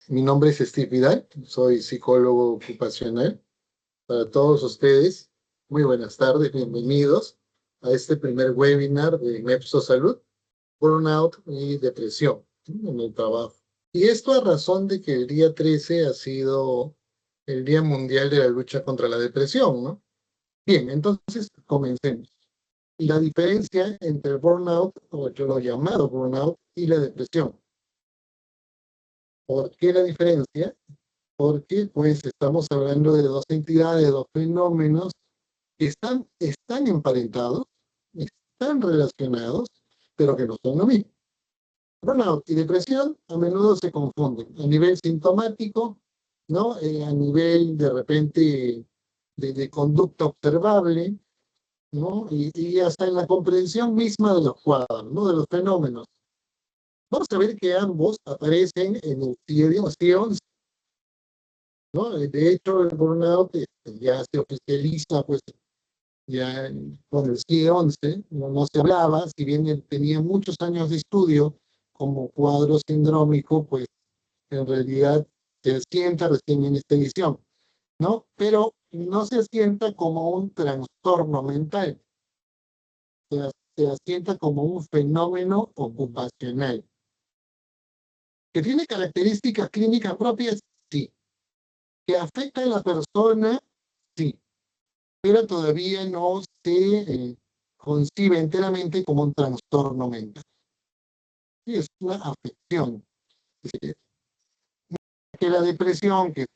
Mi nombre es Steve Vidal, soy psicólogo ocupacional. Para todos ustedes, muy buenas tardes, bienvenidos a este primer webinar de Mepso Salud, Burnout y Depresión, ¿no?, en el trabajo. Y esto a razón de que el día 13 ha sido el Día Mundial de la Lucha contra la Depresión, ¿no? Bien, entonces comencemos. La diferencia entre el burnout, o yo lo llamado burnout, y la depresión. ¿Por qué la diferencia? Porque pues estamos hablando de dos entidades, dos fenómenos que están emparentados, están relacionados, pero que no son lo mismo. Burnout y depresión a menudo se confunden a nivel sintomático, ¿no? A nivel de repente de conducta observable, ¿no? Y hasta en la comprensión misma de los cuadros, ¿no? De los fenómenos. Vamos a ver que ambos aparecen en el CIE-11, ¿no? De hecho, el burnout ya se oficializa, pues, ya con el CIE-11, no se hablaba, si bien tenía muchos años de estudio como cuadro sindrómico, pues, en realidad se asienta recién en esta edición, ¿no? Pero no se asienta como un trastorno mental, se asienta como un fenómeno ocupacional. ¿Que tiene características clínicas propias? Sí. ¿Que afecta a la persona? Sí. Pero todavía no se concibe enteramente como un trastorno mental. Sí, es una afección. Que la depresión, que es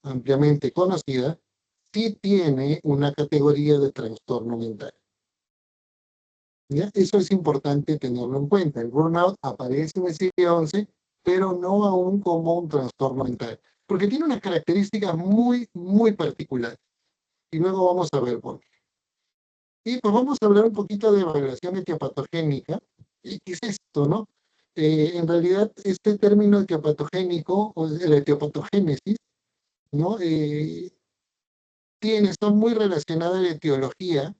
ampliamente conocida, sí tiene una categoría de trastorno mental. ¿Ya? Eso es importante tenerlo en cuenta. El burnout aparece en el CIE-11, pero no aún como un trastorno mental, porque tiene unas características muy, muy particulares. Y luego vamos a ver por qué. Y pues vamos a hablar un poquito de evaluación etiopatogénica. ¿Y qué es esto, no? En realidad, este término etiopatogénico, o la etiopatogénesis, ¿no? Está muy relacionada a la etiología,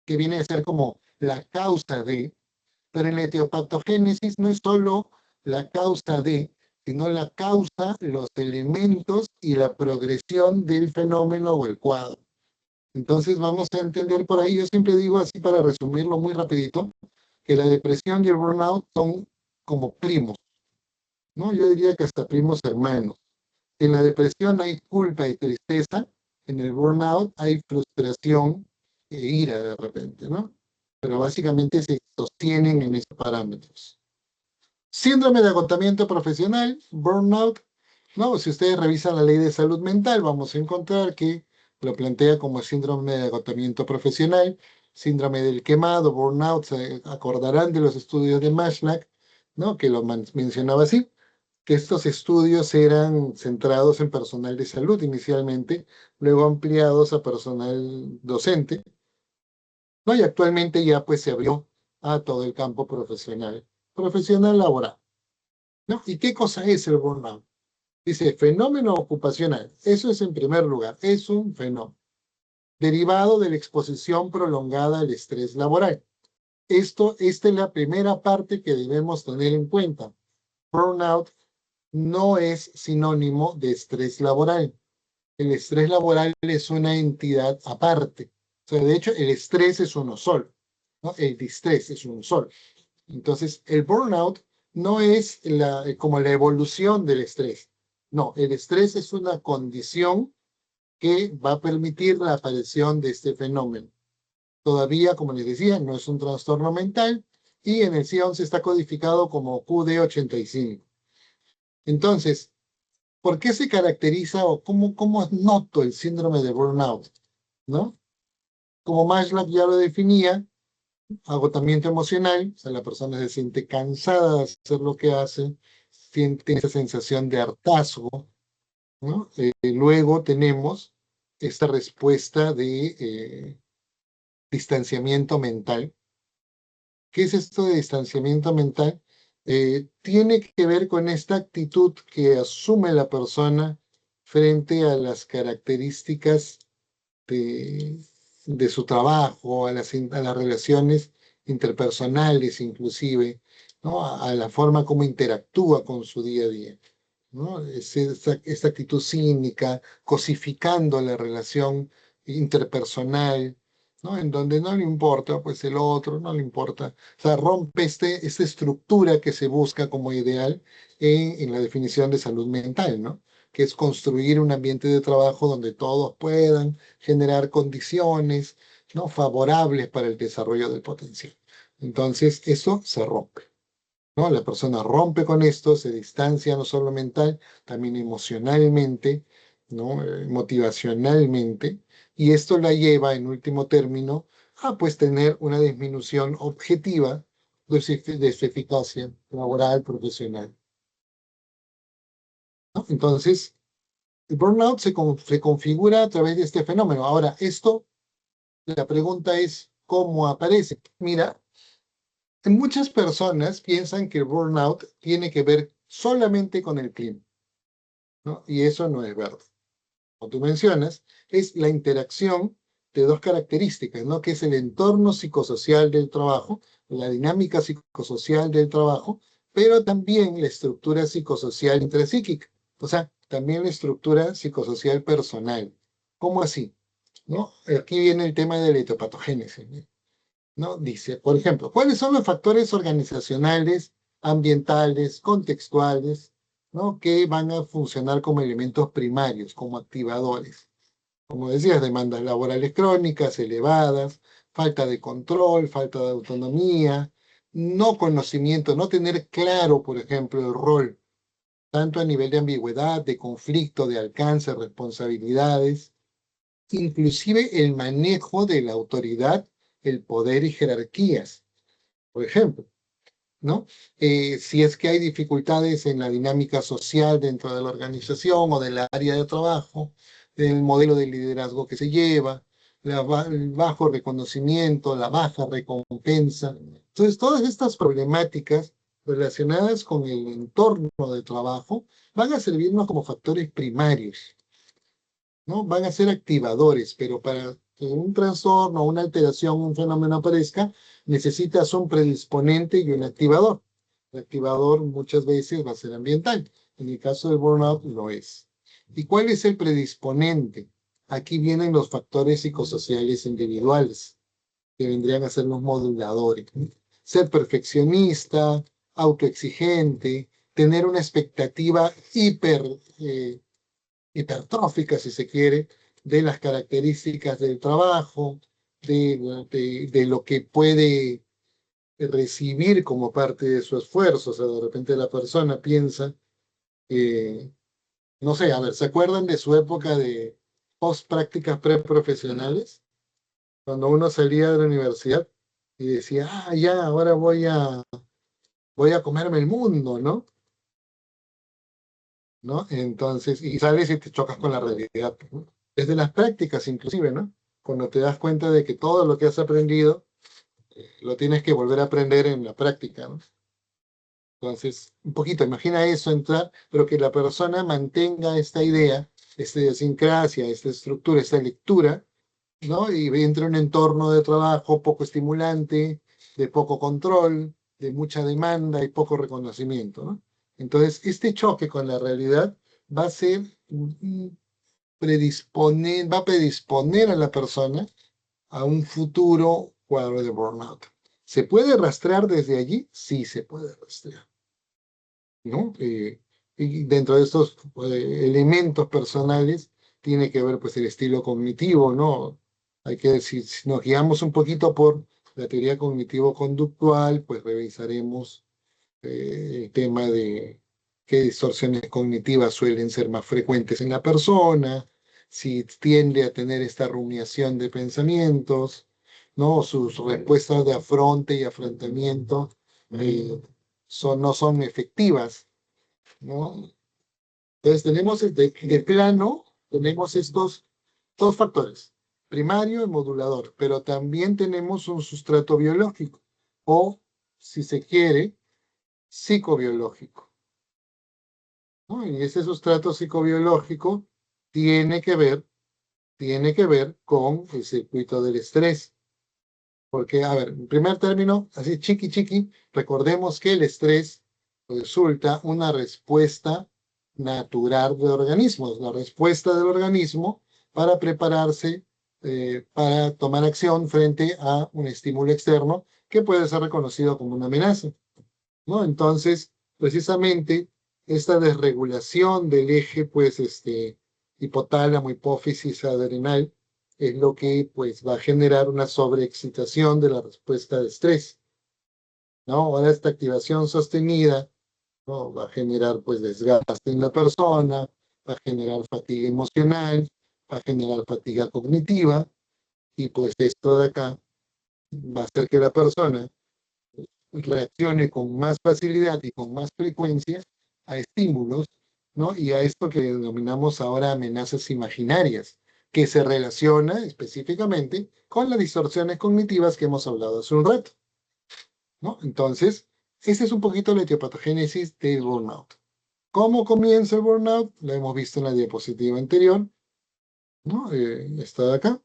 que viene a ser como la causa de, pero en la etiopatogénesis no es solo la causa de, sino la causa, los elementos y la progresión del fenómeno o el cuadro. Entonces vamos a entender por ahí, yo siempre digo así para resumirlo muy rapidito, que la depresión y el burnout son como primos, ¿no? Yo diría que hasta primos hermanos. En la depresión hay culpa y tristeza, en el burnout hay frustración e ira de repente, ¿no? Pero básicamente se sostienen en esos parámetros. Síndrome de agotamiento profesional, burnout, ¿no? Si ustedes revisan la ley de salud mental, vamos a encontrar que lo plantea como síndrome de agotamiento profesional, síndrome del quemado, burnout, se acordarán de los estudios de Mashlak, ¿no? Que lo mencionaba así, que estos estudios eran centrados en personal de salud inicialmente, luego ampliados a personal docente, ¿no? Y actualmente ya pues se abrió a todo el campo profesional laboral, ¿no? ¿Y qué cosa es el burnout? Dice, fenómeno ocupacional. Eso es en primer lugar, es un fenómeno derivado de la exposición prolongada al estrés laboral. Esta es la primera parte que debemos tener en cuenta. Burnout no es sinónimo de estrés laboral. El estrés laboral es una entidad aparte. O sea, de hecho, el estrés es uno solo, ¿no? El distrés es uno solo. Entonces, el burnout no es como la evolución del estrés. No, el estrés es una condición que va a permitir la aparición de este fenómeno. Todavía, como les decía, no es un trastorno mental y en el CIE-11 está codificado como QD85. Entonces, ¿por qué se caracteriza o cómo noto el síndrome de burnout? ¿No? Como Maslow ya lo definía, agotamiento emocional, o sea, la persona se siente cansada de hacer lo que hace, siente esa sensación de hartazgo, ¿no? Luego tenemos esta respuesta de distanciamiento mental. ¿Qué es esto de distanciamiento mental? Tiene que ver con esta actitud que asume la persona frente a las características de su trabajo, a las relaciones interpersonales inclusive, ¿no? A la forma como interactúa con su día a día. ¿no? Esta actitud cínica, cosificando la relación interpersonal, ¿no? En donde no le importa, pues el otro, no le importa. O sea, rompe esta estructura que se busca como ideal en la definición de salud mental, ¿no? Que es construir un ambiente de trabajo donde todos puedan generar condiciones, ¿no? Favorables para el desarrollo del potencial. Entonces, eso se rompe. ¿No? La persona rompe con esto, se distancia no solo mental, también emocionalmente, ¿no? Motivacionalmente, y esto la lleva, en último término, a pues tener una disminución objetiva de su eficacia laboral, profesional, ¿no? Entonces, el burnout se configura a través de este fenómeno. Ahora, la pregunta es, ¿cómo aparece? Mira, muchas personas piensan que el burnout tiene que ver solamente con el clima, ¿no? Y eso no es verdad. Como tú mencionas, es la interacción de dos características, ¿no? Que es el entorno psicosocial del trabajo, la dinámica psicosocial del trabajo, pero también la estructura psicosocial intrapsíquica, o sea, también la estructura psicosocial personal. ¿Cómo así? ¿No? Aquí viene el tema de la etopatogénesis, ¿no? Dice, por ejemplo, ¿cuáles son los factores organizacionales, ambientales, contextuales, ¿no? Que van a funcionar como elementos primarios, como activadores? Como decías, demandas laborales crónicas, elevadas, falta de control, falta de autonomía, no conocimiento, no tener claro, por ejemplo, el rol, tanto a nivel de ambigüedad, de conflicto, de alcance, responsabilidades, inclusive el manejo de la autoridad, el poder y jerarquías, por ejemplo, ¿no? Si es que hay dificultades en la dinámica social dentro de la organización o del área de trabajo, del modelo de liderazgo que se lleva, el bajo reconocimiento, la baja recompensa. Entonces, todas estas problemáticas relacionadas con el entorno de trabajo van a servirnos como factores primarios, ¿no? Van a ser activadores, pero para que un trastorno, una alteración, un fenómeno aparezca, necesitas un predisponente y un activador. El activador muchas veces va a ser ambiental. En el caso del burnout lo es. ¿Y cuál es el predisponente? Aquí vienen los factores psicosociales individuales, que vendrían a ser los moduladores. Ser perfeccionista, autoexigente, tener una expectativa hipertrófica, si se quiere, de las características del trabajo, de lo que puede recibir como parte de su esfuerzo. O sea, de repente la persona piensa, no sé, a ver, ¿se acuerdan de su época de post prácticas preprofesionales? Cuando uno salía de la universidad y decía, ah, ya, ahora voy a comerme el mundo, ¿no? ¿No? Entonces, y sales y te chocas con la realidad, ¿no? Desde las prácticas inclusive, ¿no? Cuando te das cuenta de que todo lo que has aprendido lo tienes que volver a aprender en la práctica, ¿no? Entonces, un poquito, imagina eso entrar, pero que la persona mantenga esta idea, esta idiosincrasia, esta estructura, esta lectura, ¿no? Y entre un entorno de trabajo poco estimulante, de poco control, de mucha demanda y poco reconocimiento, ¿no? Entonces, este choque con la realidad va a ser va a predisponer a la persona a un futuro cuadro de burnout. ¿Se puede rastrear desde allí? Sí, se puede rastrear, ¿no? Y dentro de estos elementos personales tiene que ver pues el estilo cognitivo, ¿no? Hay que decir, si nos guiamos un poquito por la teoría cognitivo-conductual, pues revisaremos el tema de qué distorsiones cognitivas suelen ser más frecuentes en la persona, si tiende a tener esta rumiación de pensamientos, ¿no? Sus respuestas de afronte y afrontamiento no son efectivas, ¿no? Entonces tenemos de plano, tenemos estos dos factores, primario y modulador, pero también tenemos un sustrato biológico o, si se quiere, psicobiológico, ¿no? Y ese sustrato psicobiológico tiene que ver, tiene que ver con el circuito del estrés. Porque, a ver, en primer término, así chiqui chiqui, recordemos que el estrés resulta una respuesta natural del organismo, es la respuesta del organismo para prepararse para tomar acción frente a un estímulo externo que puede ser reconocido como una amenaza, ¿no? Entonces, precisamente, esta desregulación del eje, pues, hipotálamo, hipófisis adrenal, es lo que, pues, va a generar una sobreexcitación de la respuesta de estrés, ¿no? Ahora, esta activación sostenida, ¿no? Va a generar, pues, desgaste en la persona, va a generar fatiga emocional, va a generar fatiga cognitiva, y, pues, esto de acá va a hacer que la persona reaccione con más facilidad y con más frecuencia a estímulos, ¿no? Y a esto que denominamos ahora amenazas imaginarias, que se relaciona específicamente con las distorsiones cognitivas que hemos hablado hace un rato, ¿no? Entonces, ese es un poquito la etiopatogénesis del burnout. ¿Cómo comienza el burnout? Lo hemos visto en la diapositiva anterior, ¿no? Está de acá.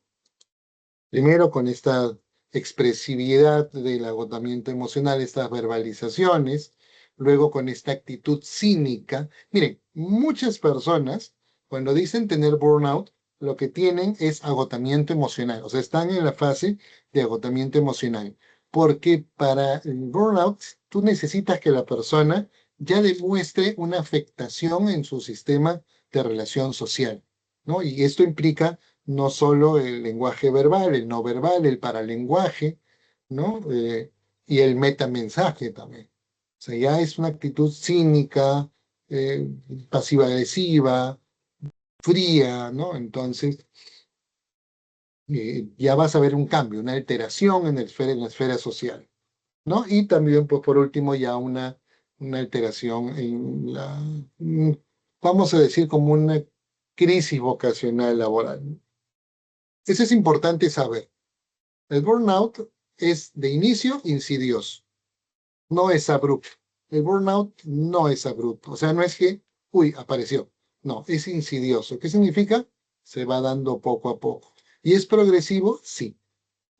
Primero con esta expresividad del agotamiento emocional, estas verbalizaciones, luego con esta actitud cínica. Miren, muchas personas cuando dicen tener burnout, lo que tienen es agotamiento emocional, o sea, están en la fase de agotamiento emocional, porque para el burnout tú necesitas que la persona ya demuestre una afectación en su sistema de relación social, ¿no? Y esto implica no solo el lenguaje verbal, el no verbal, el paralenguaje, ¿no? Y el metamensaje también. O sea, ya es una actitud cínica, eh, pasiva-agresiva, fría, ¿no? Entonces, ya vas a ver un cambio, una alteración en la esfera social, ¿no? Y también, pues, por último, ya una alteración en vamos a decir, como una crisis vocacional laboral. Eso es importante saber. El burnout es de inicio insidioso, no es abrupto. El burnout no es abrupto, o sea, no es que, uy, apareció. No, es insidioso. ¿Qué significa? Se va dando poco a poco. ¿Y es progresivo? Sí,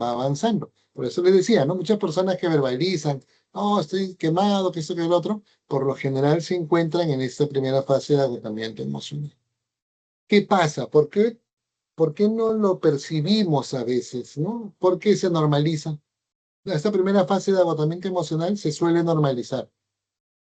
va avanzando. Por eso les decía, ¿no? Muchas personas que verbalizan, no, estoy quemado, que esto, que el otro, por lo general se encuentran en esta primera fase de agotamiento emocional. ¿Qué pasa? ¿Por qué no lo percibimos a veces, no? ¿Por qué se normaliza? Esta primera fase de agotamiento emocional se suele normalizar.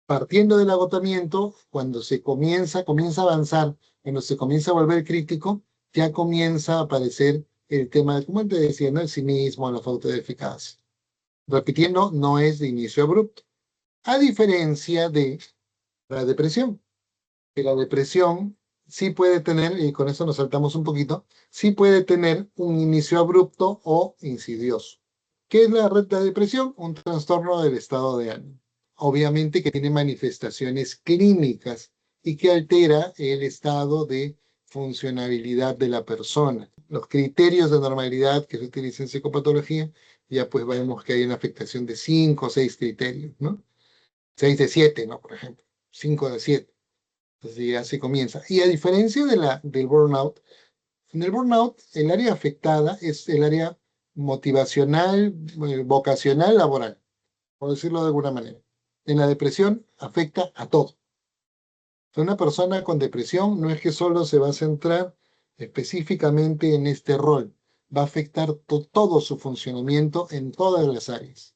Partiendo del agotamiento, cuando comienza a avanzar, cuando se comienza a volver crítico, ya comienza a aparecer el tema, como te decía, ¿no? El cinismo, la falta de eficacia. Repitiendo, no es de inicio abrupto. A diferencia de la depresión, que la depresión sí puede tener, y con eso nos saltamos un poquito, sí puede tener un inicio abrupto o insidioso. ¿Qué es la depresión? Un trastorno del estado de ánimo. Obviamente que tiene manifestaciones clínicas y que altera el estado de funcionabilidad de la persona. Los criterios de normalidad que se utilizan en psicopatología, ya pues vemos que hay una afectación de 5 o 6 criterios, ¿no? 6 de 7, ¿no? Por ejemplo, 5 de 7. Entonces ya se comienza. Y a diferencia del burnout, en el burnout el área afectada es el área motivacional, vocacional, laboral, por decirlo de alguna manera. En la depresión afecta a todo. Una persona con depresión no es que solo se va a centrar específicamente en este rol, va a afectar todo su funcionamiento en todas las áreas,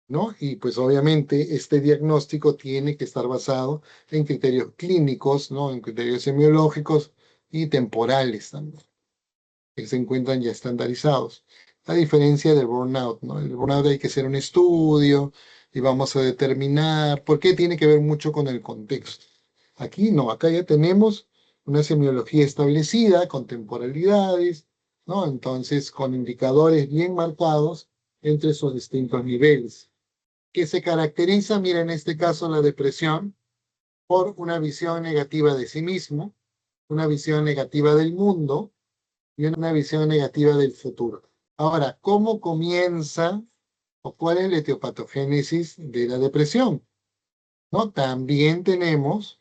¿no? Y pues obviamente este diagnóstico tiene que estar basado en criterios clínicos, ¿no? En criterios semiológicos y temporales también, que se encuentran ya estandarizados. A diferencia del burnout, ¿no? El burnout hay que hacer un estudio y vamos a determinar por qué tiene que ver mucho con el contexto. Aquí no, acá ya tenemos una semiología establecida con temporalidades, ¿no? Entonces, con indicadores bien marcados entre esos distintos niveles que se caracteriza, mira, en este caso la depresión, por una visión negativa de sí mismo, una visión negativa del mundo y una visión negativa del futuro. Ahora, ¿cómo comienza o cuál es la etiopatogénesis de la depresión? ¿No? También tenemos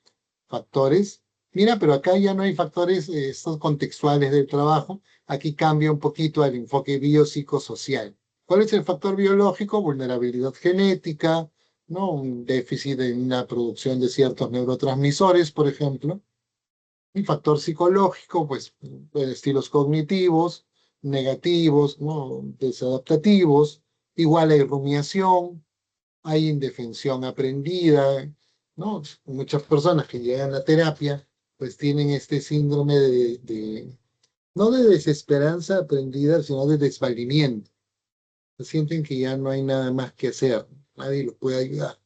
factores, mira, pero acá ya no hay factores estos contextuales del trabajo, aquí cambia un poquito el enfoque biopsicosocial. ¿Cuál es el factor biológico? Vulnerabilidad genética, ¿no? Un déficit en la producción de ciertos neurotransmisores, por ejemplo. Un factor psicológico, pues, estilos cognitivos, negativos, ¿no? Desadaptativos. Igual hay rumiación, hay indefensión aprendida, ¿no? Muchas personas que llegan a terapia, pues tienen este síndrome no de desesperanza aprendida, sino de desvalimiento. Sienten que ya no hay nada más que hacer, nadie los puede ayudar,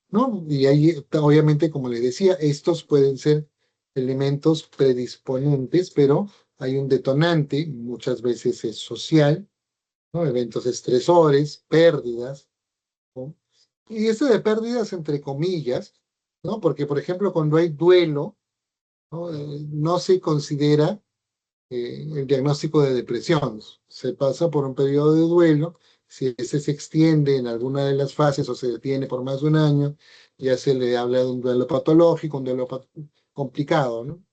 ¿no? Y ahí, obviamente, como les decía, estos pueden ser elementos predisponentes, pero hay un detonante, muchas veces es social, ¿no? Eventos estresores, pérdidas, ¿no? Y eso de pérdidas entre comillas, ¿no? Porque, por ejemplo, cuando hay duelo, ¿no? No se considera el diagnóstico de depresión. Se pasa por un periodo de duelo, si ese se extiende en alguna de las fases o se detiene por más de un año, ya se le habla de un duelo patológico, un duelo complicado, ¿no?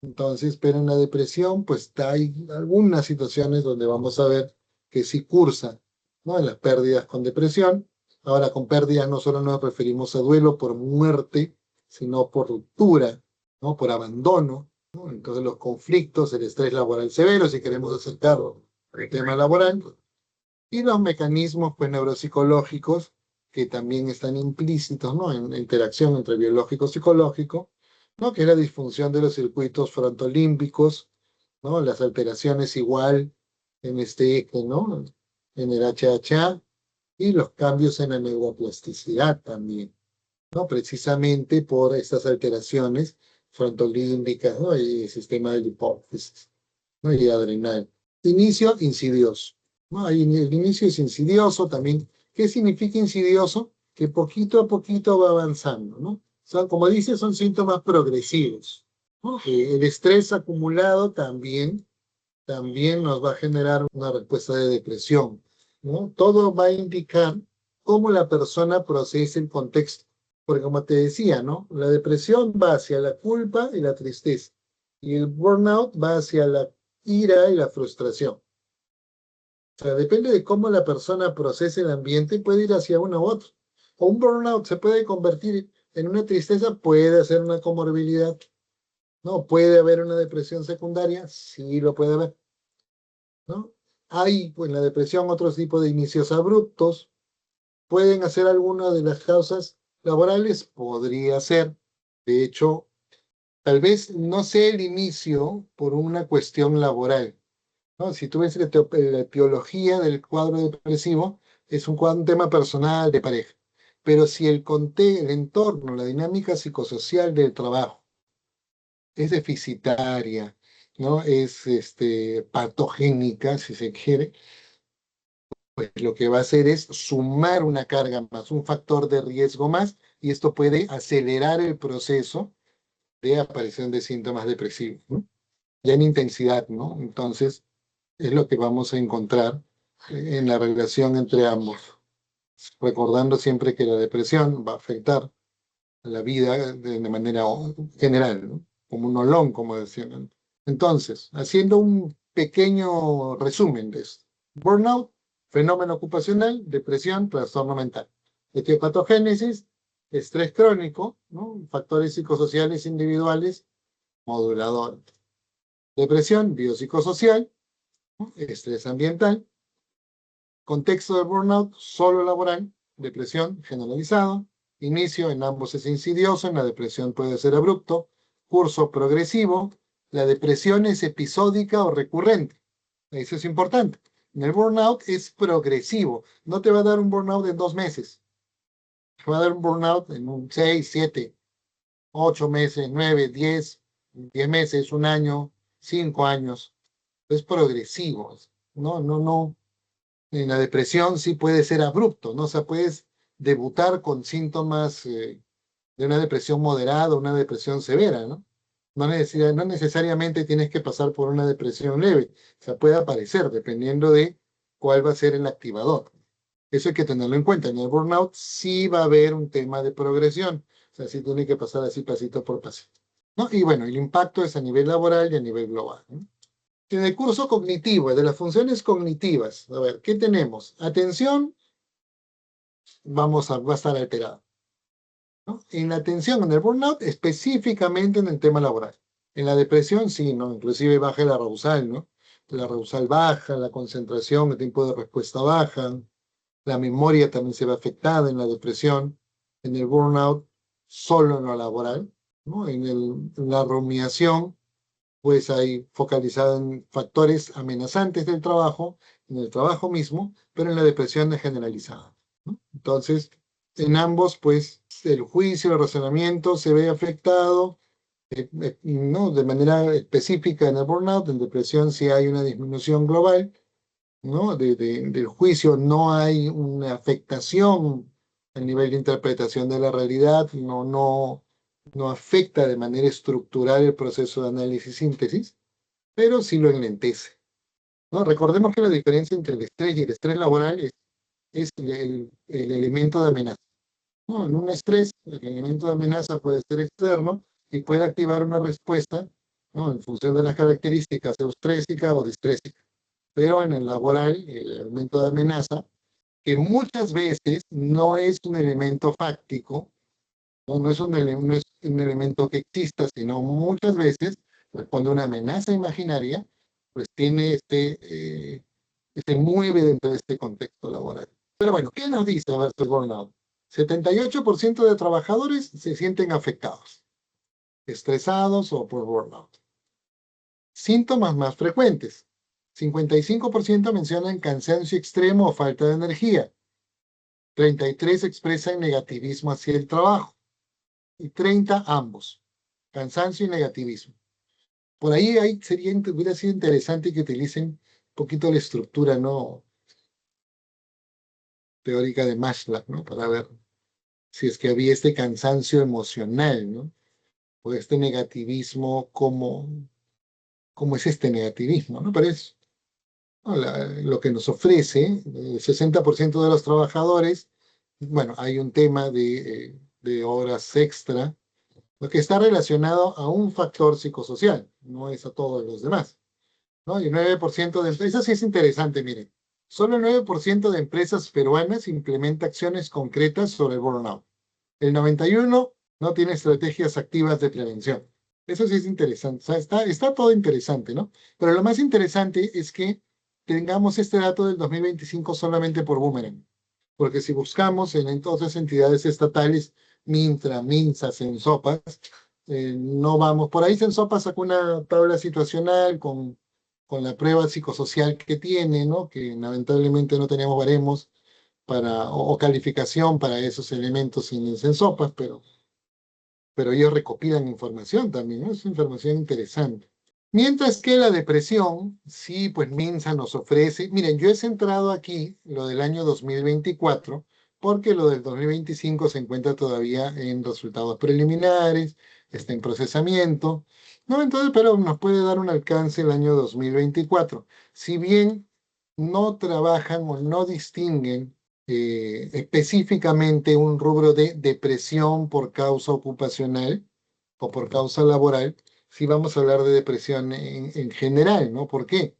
Entonces, pero en la depresión, pues hay algunas situaciones donde vamos a ver que sí cursa, ¿no? En las pérdidas con depresión. Ahora, con pérdidas no solo nos referimos a duelo por muerte, sino por ruptura, ¿no? Por abandono, ¿no? Entonces, los conflictos, el estrés laboral severo, si queremos acercarlo al tema laboral, y los mecanismos, pues, neuropsicológicos que también están implícitos, ¿no? En la interacción entre biológico y psicológico, ¿no? Que es la disfunción de los circuitos frontolímbicos, ¿no? Las alteraciones igual en este eje, ¿no? En el HHA y los cambios en la neuroplasticidad también, ¿no? Precisamente por estas alteraciones frontolímbicas, ¿no? Y el sistema de hipófisis, ¿no? Y adrenal. Inicio insidioso, ¿no? Ahí el inicio es insidioso también. ¿Qué significa insidioso? Que poquito a poquito va avanzando, ¿no? Son, como dice, son síntomas progresivos, ¿no? El estrés acumulado también nos va a generar una respuesta de depresión, ¿no? Todo va a indicar cómo la persona procesa el contexto. Porque como te decía, ¿no? La depresión va hacia la culpa y la tristeza. Y el burnout va hacia la ira y la frustración. O sea, depende de cómo la persona procese el ambiente, puede ir hacia uno u otro. O un burnout se puede convertir en una tristeza, puede ser una comorbilidad. ¿No? ¿Puede haber una depresión secundaria? Sí, lo puede haber, ¿no? Hay, pues, en la depresión otros tipos de inicios abruptos. ¿Pueden hacer alguna de las causas laborales? Podría ser. De hecho, tal vez no sea el inicio por una cuestión laboral, ¿no? Si tú ves la etiología del cuadro depresivo, es un tema personal de pareja. Pero si el entorno, la dinámica psicosocial del trabajo es deficitaria, ¿no? Es patogénica, si se quiere, pues lo que va a hacer es sumar una carga más, un factor de riesgo más, y esto puede acelerar el proceso de aparición de síntomas depresivos, ¿no? Ya en intensidad, ¿no? Entonces, es lo que vamos a encontrar en la relación entre ambos, recordando siempre que la depresión va a afectar a la vida de manera general, ¿no? Como un olón, como decían antes. Entonces, haciendo un pequeño resumen de esto. Burnout, fenómeno ocupacional, depresión, trastorno mental. Etiopatogénesis, estrés crónico, ¿no? Factores psicosociales individuales, modulador. Depresión, biopsicosocial, ¿no? Estrés ambiental. Contexto de burnout, solo laboral, depresión generalizado. Inicio en ambos es insidioso, en la depresión puede ser abrupto. Curso progresivo, la depresión es episódica o recurrente. Eso es importante. En el burnout es progresivo. No te va a dar un burnout en 2 meses. Te va a dar un burnout en 6, 7, 8 meses, 9, 10 meses, un año, 5 años. Es progresivo. No, no, no. En la depresión sí puede ser abrupto, ¿no? O sea, puedes debutar con síntomas de una depresión moderada o una depresión severa, ¿no? No necesariamente tienes que pasar por una depresión leve. O sea, puede aparecer dependiendo de cuál va a ser el activador. Eso hay que tenerlo en cuenta. En el burnout sí va a haber un tema de progresión. O sea, sí tiene que pasar así pasito por pasito, ¿no? Y bueno, el impacto es a nivel laboral y a nivel global, ¿no? En el curso cognitivo, de las funciones cognitivas, a ver, ¿qué tenemos? Atención, va a estar alterado, ¿no? En la atención, en el burnout, específicamente en el tema laboral. En la depresión, sí, ¿no? Inclusive baja la arousal, ¿no? La arousal baja, la concentración, el tiempo de respuesta baja, la memoria también se ve afectada en la depresión, en el burnout, solo en lo laboral, ¿no? En la rumiación, pues hay focalizado en factores amenazantes del trabajo, en el trabajo mismo, pero en la depresión es generalizada, ¿no? Entonces, en ambos, pues el juicio, el razonamiento se ve afectado, no de manera específica en el burnout, en depresión sí hay una disminución global, ¿no? Del juicio no hay una afectación a nivel de interpretación de la realidad, no afecta de manera estructural el proceso de análisis-síntesis, pero sí lo enlentece, ¿no? Recordemos que la diferencia entre el estrés y el estrés laboral es el elemento de amenaza, ¿no? En un estrés, el elemento de amenaza puede ser externo y puede activar una respuesta, ¿no? En función de las características eustrésica o distrésica. Pero en el laboral, el elemento de amenaza, que muchas veces no es un elemento fáctico, no es no es un elemento que exista, sino muchas veces responde a una amenaza imaginaria, pues tiene se mueve dentro de este contexto laboral. Pero bueno, ¿qué nos dice el burnout? 78% de trabajadores se sienten afectados, estresados o por burnout. Síntomas más frecuentes. 55% mencionan cansancio extremo o falta de energía. 33% expresan negativismo hacia el trabajo. Y 30% ambos. Cansancio y negativismo. Por ahí hubiera sido interesante que utilicen un poquito la estructura, ¿no? Teórica de Maslow, ¿no? Para ver si es que había este cansancio emocional, ¿no? O este negativismo, ¿cómo es este negativismo, ¿no? Pero es, ¿no? Lo que nos ofrece, el 60% de los trabajadores, bueno, hay un tema de horas extra, lo que está relacionado a un factor psicosocial, no es a todos los demás, ¿no? Y el 9% de empresas, sí es interesante, miren, solo el 9% de empresas peruanas implementa acciones concretas sobre el burnout. El 91% no tiene estrategias activas de prevención. Eso sí es interesante. O sea, está todo interesante, ¿no? Pero lo más interesante es que tengamos este dato del 2025 solamente por Boomerang. Porque si buscamos en otras entidades estatales, Mintra, Minsa, Sensopas, no vamos. Por ahí Sensopas sacó una tabla situacional con la prueba psicosocial que tiene, ¿no? Que lamentablemente no tenemos baremos o calificación para esos elementos en Sensopas, pero ellos recopilan información también, ¿no? Es información interesante. Mientras que la depresión, sí, pues Minsa nos ofrece, miren, yo he centrado aquí lo del año 2024, porque lo del 2025 se encuentra todavía en resultados preliminares, está en procesamiento, ¿no? Entonces, pero nos puede dar un alcance el año 2024. Si bien no trabajan o no distinguen específicamente un rubro de depresión por causa ocupacional o por causa laboral, sí vamos a hablar de depresión en general, ¿no? ¿Por qué?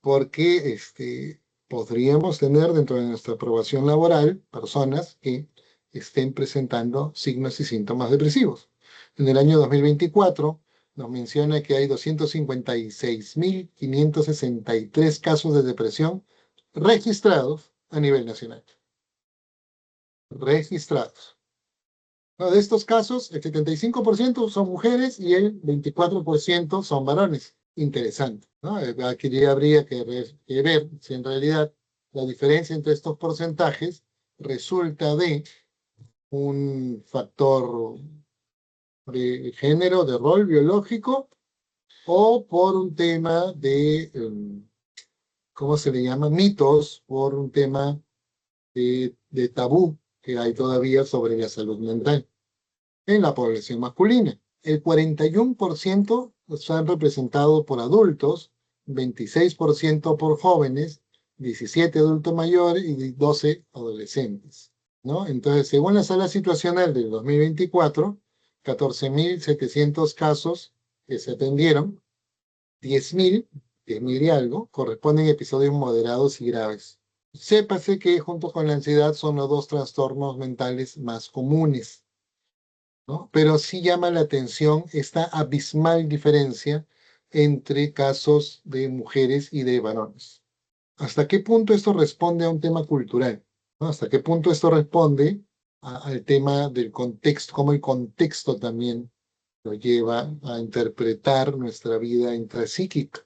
Porque podríamos tener dentro de nuestra aprobación laboral personas que estén presentando signos y síntomas depresivos. En el año 2024 nos menciona que hay 256.563 casos de depresión registrados a nivel nacional. Registrados. No, de estos casos, el 75% son mujeres y el 24% son varones. Interesante, ¿no? Aquí habría que ver si en realidad la diferencia entre estos porcentajes resulta de un factor de género, de rol biológico, o por un tema ¿cómo se le llama? Mitos, por un tema de tabú que hay todavía sobre la salud mental en la población masculina. El 41% están representados por adultos, 26% por jóvenes, 17 adultos mayores y 12 adolescentes, ¿no? Entonces, según la sala situacional del 2024, 14.700 casos que se atendieron, 10.000 y algo, corresponden a episodios moderados y graves. Sépase que junto con la ansiedad son los dos trastornos mentales más comunes, ¿no? Pero sí llama la atención esta abismal diferencia entre casos de mujeres y de varones. ¿Hasta qué punto esto responde a un tema cultural? ¿No? ¿Hasta qué punto esto responde al tema del contexto, cómo el contexto también lo lleva a interpretar nuestra vida intrapsíquica?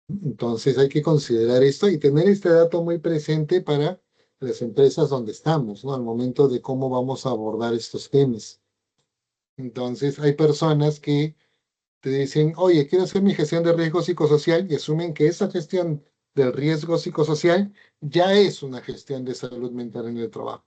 Entonces hay que considerar esto y tener este dato muy presente para las empresas donde estamos, ¿no? Al momento de cómo vamos a abordar estos temas. Entonces hay personas que te dicen, oye, quiero hacer mi gestión de riesgo psicosocial y asumen que esa gestión del riesgo psicosocial ya es una gestión de salud mental en el trabajo.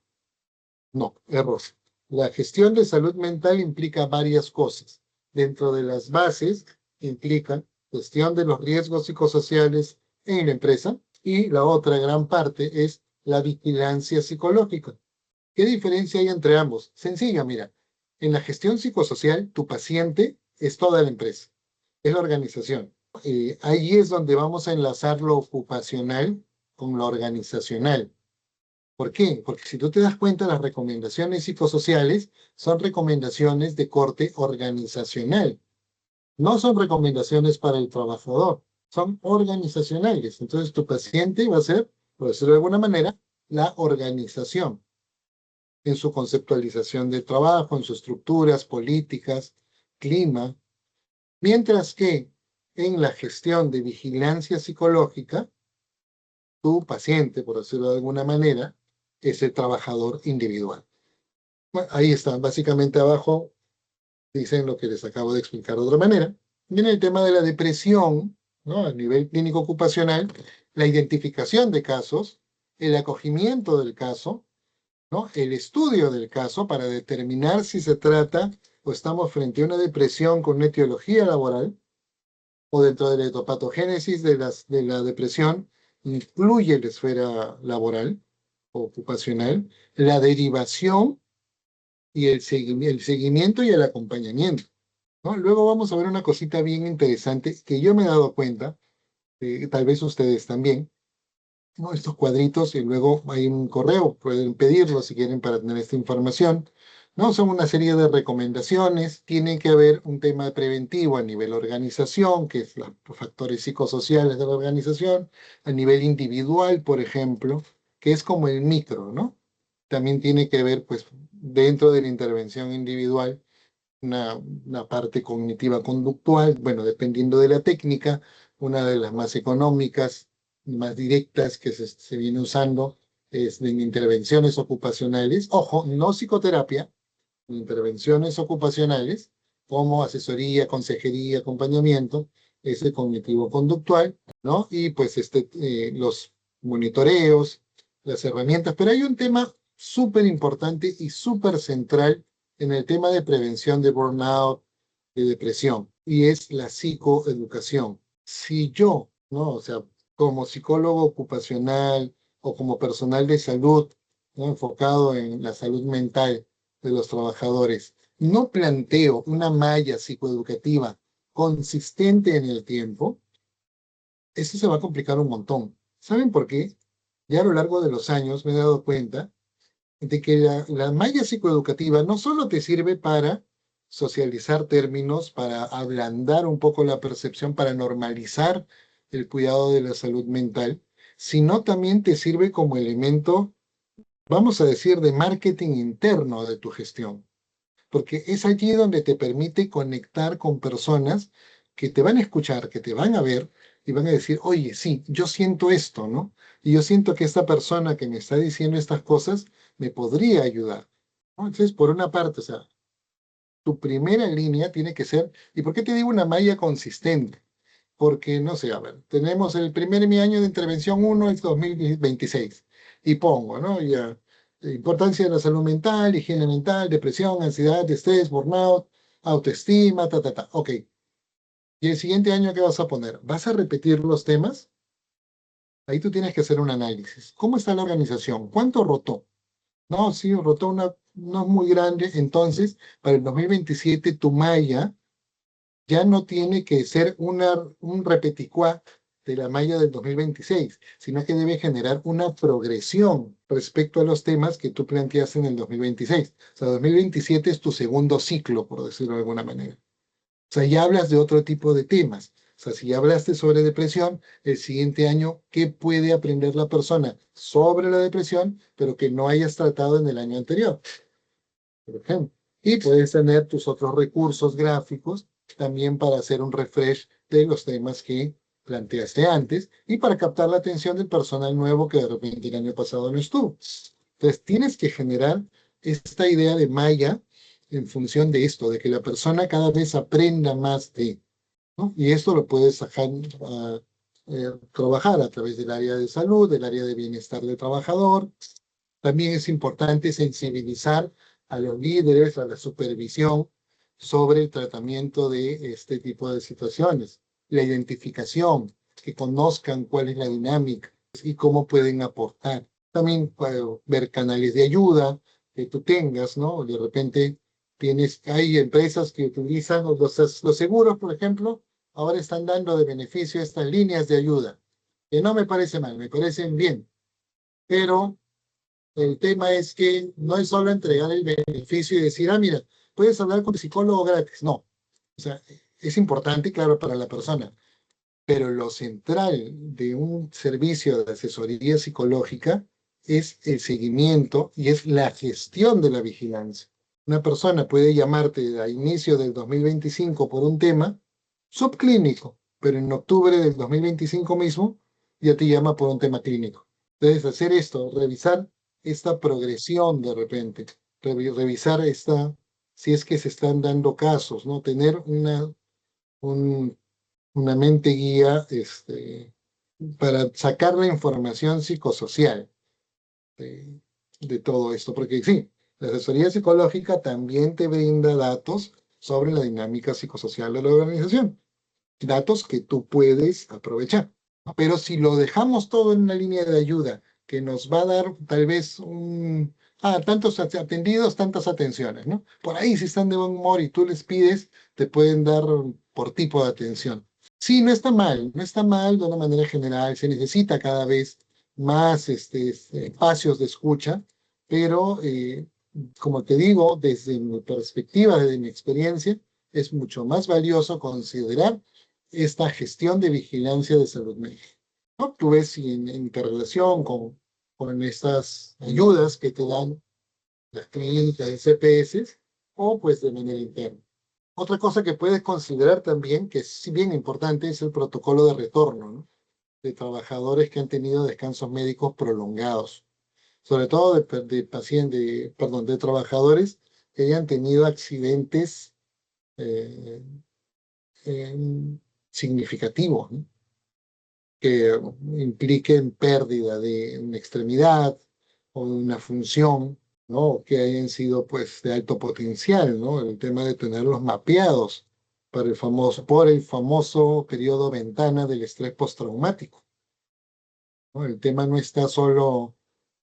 No, error. La gestión de salud mental implica varias cosas. Dentro de las bases implica gestión de los riesgos psicosociales en la empresa y la otra gran parte es la vigilancia psicológica. ¿Qué diferencia hay entre ambos? Sencilla, mira. En la gestión psicosocial, tu paciente es toda la empresa, es la organización. Ahí es donde vamos a enlazar lo ocupacional con lo organizacional. ¿Por qué? Porque si tú te das cuenta, las recomendaciones psicosociales son recomendaciones de corte organizacional. No son recomendaciones para el trabajador, son organizacionales. Entonces, tu paciente va a ser, por decirlo de alguna manera, la organización en su conceptualización del trabajo, en sus estructuras, políticas, clima, mientras que en la gestión de vigilancia psicológica, tu paciente, por decirlo de alguna manera, es el trabajador individual. Bueno, ahí está, básicamente abajo dicen lo que les acabo de explicar de otra manera. Y en el tema de la depresión, ¿no? A nivel clínico ocupacional, la identificación de casos, el acogimiento del caso, ¿no? El estudio del caso para determinar si se trata o estamos frente a una depresión con una etiología laboral o dentro de la etopatogénesis de la depresión incluye la esfera laboral o ocupacional, la derivación y el seguimiento y el acompañamiento, ¿no? Luego vamos a ver una cosita bien interesante que yo me he dado cuenta, tal vez ustedes también, ¿no? Estos cuadritos y luego hay un correo, pueden pedirlo si quieren para tener esta información, ¿no? Son una serie de recomendaciones, tiene que haber un tema preventivo a nivel organización, que es los factores psicosociales de la organización, a nivel individual, por ejemplo, que es como el micro, ¿no? También tiene que ver, pues, dentro de la intervención individual, una parte cognitiva conductual, bueno, dependiendo de la técnica, una de las más económicas, más directas que se viene usando es en intervenciones ocupacionales, ojo, no psicoterapia, intervenciones ocupacionales como asesoría, consejería, acompañamiento, ese cognitivo conductual, ¿no? Y pues los monitoreos, las herramientas, pero hay un tema súper importante y súper central en el tema de prevención de burnout, de depresión, y es la psicoeducación. Si yo, ¿no? O sea, como psicólogo ocupacional o como personal de salud, ¿no? Enfocado en la salud mental de los trabajadores, no planteo una malla psicoeducativa consistente en el tiempo, eso se va a complicar un montón. ¿Saben por qué? Ya a lo largo de los años me he dado cuenta de que la malla psicoeducativa no solo te sirve para socializar términos, para ablandar un poco la percepción, para normalizar el cuidado de la salud mental, sino también te sirve como elemento, vamos a decir, de marketing interno de tu gestión, porque es allí donde te permite conectar con personas que te van a escuchar, que te van a ver y van a decir, oye, sí, yo siento esto, ¿no? Y yo siento que esta persona que me está diciendo estas cosas me podría ayudar, ¿no? Entonces, por una parte, o sea, tu primera línea tiene que ser, ¿y por qué te digo una malla consistente? Porque, no sé, a ver, tenemos el primer mi año de intervención uno es 2026 y pongo, ¿no? Ya, importancia de la salud mental, higiene mental, depresión, ansiedad, estrés, burnout, autoestima, ta, ta, ta. Ok. ¿Y el siguiente año qué vas a poner? ¿Vas a repetir los temas? Ahí tú tienes que hacer un análisis. ¿Cómo está la organización? ¿Cuánto rotó? No, sí, rotó no es muy grande. Entonces, para el 2027 tu malla ya no tiene que ser un repeticuá de la malla del 2026, sino que debe generar una progresión respecto a los temas que tú planteaste en el 2026. O sea, 2027 es tu segundo ciclo, por decirlo de alguna manera. O sea, ya hablas de otro tipo de temas. O sea, si ya hablaste sobre depresión, el siguiente año, ¿qué puede aprender la persona sobre la depresión, pero que no hayas tratado en el año anterior? Por ejemplo. Y puedes tener tus otros recursos gráficos también para hacer un refresh de los temas que planteaste antes y para captar la atención del personal nuevo que de repente el año pasado no estuvo. Entonces, tienes que generar esta idea de malla en función de esto, de que la persona cada vez aprenda más de, ¿no? Y esto lo puedes sacar a trabajar a través del área de salud, del área de bienestar del trabajador. También es importante sensibilizar a los líderes, a la supervisión sobre el tratamiento de este tipo de situaciones, la identificación, que conozcan cuál es la dinámica y cómo pueden aportar. También ver canales de ayuda que tú tengas, ¿no? De repente hay empresas que utilizan los seguros, por ejemplo, ahora están dando de beneficio estas líneas de ayuda, que no me parece mal, me parecen bien, pero el tema es que no es solo entregar el beneficio y decir, ah, mira, puedes hablar con el psicólogo gratis. No, o sea, es importante, claro, para la persona, pero lo central de un servicio de asesoría psicológica es el seguimiento y es la gestión de la vigilancia. Una persona puede llamarte a inicio del 2025 por un tema subclínico, pero en octubre del 2025 mismo ya te llama por un tema clínico. Entonces, hacer esto, revisar esta progresión de repente, revisar si es que se están dando casos, ¿no? Tener un, una mente guía para sacar la información psicosocial de todo esto, porque sí, la asesoría psicológica también te brinda datos sobre la dinámica psicosocial de la organización, datos que tú puedes aprovechar. Pero si lo dejamos todo en una línea de ayuda que nos va a dar tal vez tantos atendidos, tantas atenciones, ¿no? Por ahí si están de buen humor y tú les pides, te pueden dar por tipo de atención. Sí, no está mal, no está mal de una manera general, se necesita cada vez más espacios de escucha, pero como te digo, desde mi perspectiva, desde mi experiencia, es mucho más valioso considerar esta gestión de vigilancia de salud médica, ¿no? Tú ves si en interrelación con estas ayudas que te dan las clínicas de CPS o pues de manera interna. Otra cosa que puedes considerar también, que es bien importante, es el protocolo de retorno, ¿no? De trabajadores que han tenido descansos médicos prolongados, sobre todo de pacientes, perdón, de trabajadores que hayan tenido accidentes eh, significativos, ¿no? Que impliquen pérdida de una extremidad o de una función, ¿no? Que hayan sido pues de alto potencial, ¿no? El tema de tenerlos mapeados por el famoso periodo ventana del estrés postraumático, ¿no? El tema no está solo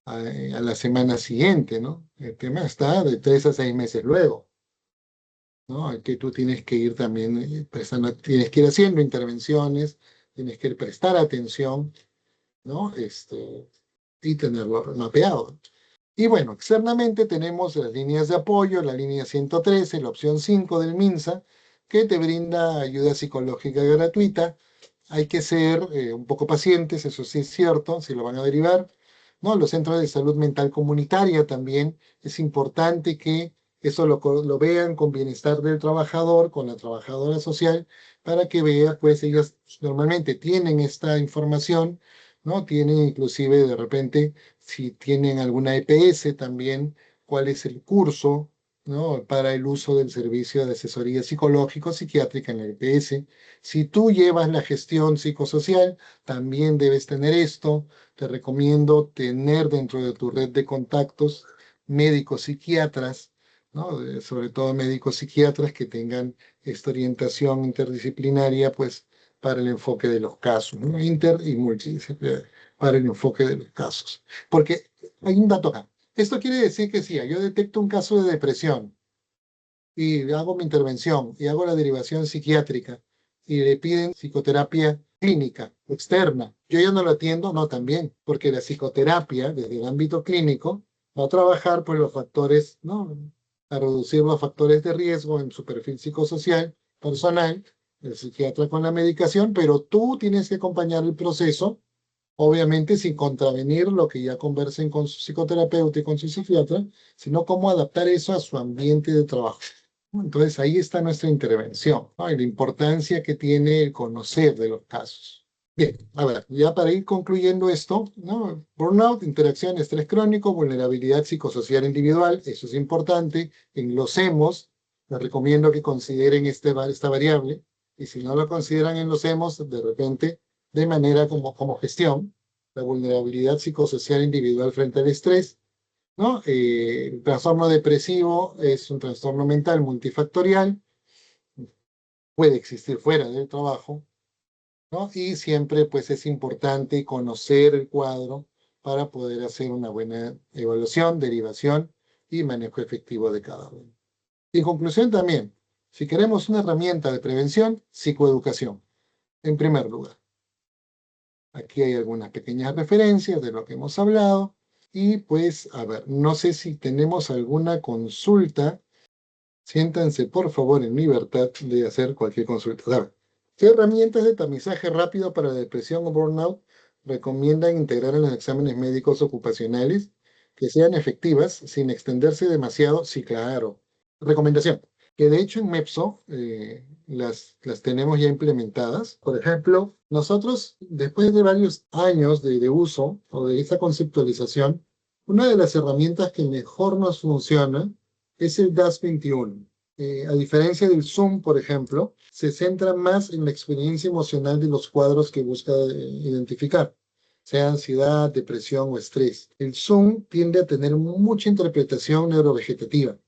a la semana siguiente, ¿no? El tema está de 3 a 6 meses luego, ¿no? Que tú tienes que ir también tienes que ir haciendo intervenciones, tienes que prestar atención, ¿no? Y tenerlo mapeado. Y bueno, externamente tenemos las líneas de apoyo, la línea 113, la opción 5 del MINSA, que te brinda ayuda psicológica gratuita. Hay que ser un poco pacientes, eso sí es cierto, si lo van a derivar, ¿no? Los centros de salud mental comunitaria también es importante que eso lo vean con bienestar del trabajador, con la trabajadora social, para que vea, pues ellos normalmente tienen esta información, ¿no? Tienen inclusive de repente, si tienen alguna EPS también, cuál es el curso, ¿no? Para el uso del servicio de asesoría psicológico-psiquiátrica en la EPS. Si tú llevas la gestión psicosocial, también debes tener esto. Te recomiendo tener dentro de tu red de contactos médicos psiquiatras, ¿no? Sobre todo médicos psiquiatras que tengan esta orientación interdisciplinaria, pues, para el enfoque de los casos, ¿no? Inter y multidisciplinaria, para el enfoque de los casos. Porque hay un dato acá. Esto quiere decir que si yo detecto un caso de depresión y hago mi intervención y hago la derivación psiquiátrica y le piden psicoterapia clínica, externa. Yo ya no lo atiendo, no, también, porque la psicoterapia, desde el ámbito clínico, va a trabajar por los factores, ¿no? A reducir los factores de riesgo en su perfil psicosocial personal, el psiquiatra con la medicación, pero tú tienes que acompañar el proceso, obviamente sin contravenir lo que ya conversen con su psicoterapeuta y con su psiquiatra, sino cómo adaptar eso a su ambiente de trabajo. Entonces ahí está nuestra intervención, ¿no? Y la importancia que tiene el conocer de los casos. Bien, a ver, ya para ir concluyendo esto, ¿no? Burnout, interacción, estrés crónico, vulnerabilidad psicosocial individual, eso es importante, englosemos, les recomiendo que consideren esta variable, y si no lo consideran englosemos, de repente, de manera como gestión, la vulnerabilidad psicosocial individual frente al estrés, ¿no? El trastorno depresivo es un trastorno mental multifactorial, puede existir fuera del trabajo, ¿no? Y siempre pues es importante conocer el cuadro para poder hacer una buena evaluación, derivación y manejo efectivo de cada uno. Y en conclusión también, si queremos una herramienta de prevención, psicoeducación, en primer lugar. Aquí hay algunas pequeñas referencias de lo que hemos hablado. Y pues, a ver, no sé si tenemos alguna consulta. Siéntanse, por favor, en libertad de hacer cualquier consulta. A ver, ¿qué herramientas de tamizaje rápido para depresión o burnout recomiendan integrar en los exámenes médicos ocupacionales que sean efectivas sin extenderse demasiado? Sí, claro. Recomendación, que de hecho en MEPSO las tenemos ya implementadas. Por ejemplo, nosotros, después de varios años de uso o de esta conceptualización, una de las herramientas que mejor nos funciona es el DAS-21. A diferencia del Zoom, por ejemplo, se centra más en la experiencia emocional de los cuadros que busca identificar, sea ansiedad, depresión o estrés. El Zoom tiende a tener mucha interpretación neurovegetativa.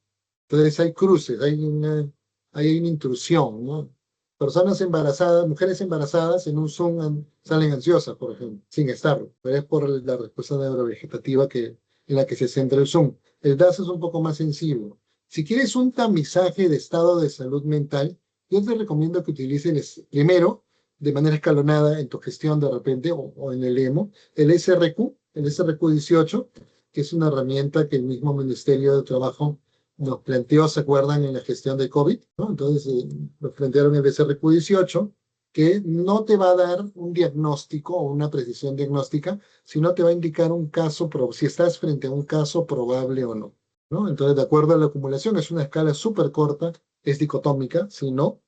Entonces hay cruces, hay una intrusión, ¿no? Personas embarazadas, mujeres embarazadas en un Zoom salen ansiosas, por ejemplo, sin estarlo, pero es por la respuesta neurovegetativa en la que se centra el Zoom. El DAS es un poco más sensible. Si quieres un tamizaje de estado de salud mental, yo te recomiendo que utilices primero, de manera escalonada en tu gestión de repente, o en el EMO, el SRQ-18, que es una herramienta que el mismo Ministerio de Trabajo nos planteó, ¿se acuerdan? En la gestión de COVID, ¿no? Entonces nos plantearon el SRQ-18, que no te va a dar un diagnóstico o una precisión diagnóstica, sino te va a indicar un caso, si estás frente a un caso probable o no, ¿no? Entonces, de acuerdo a la acumulación, es una escala súper corta, es dicotómica, si no,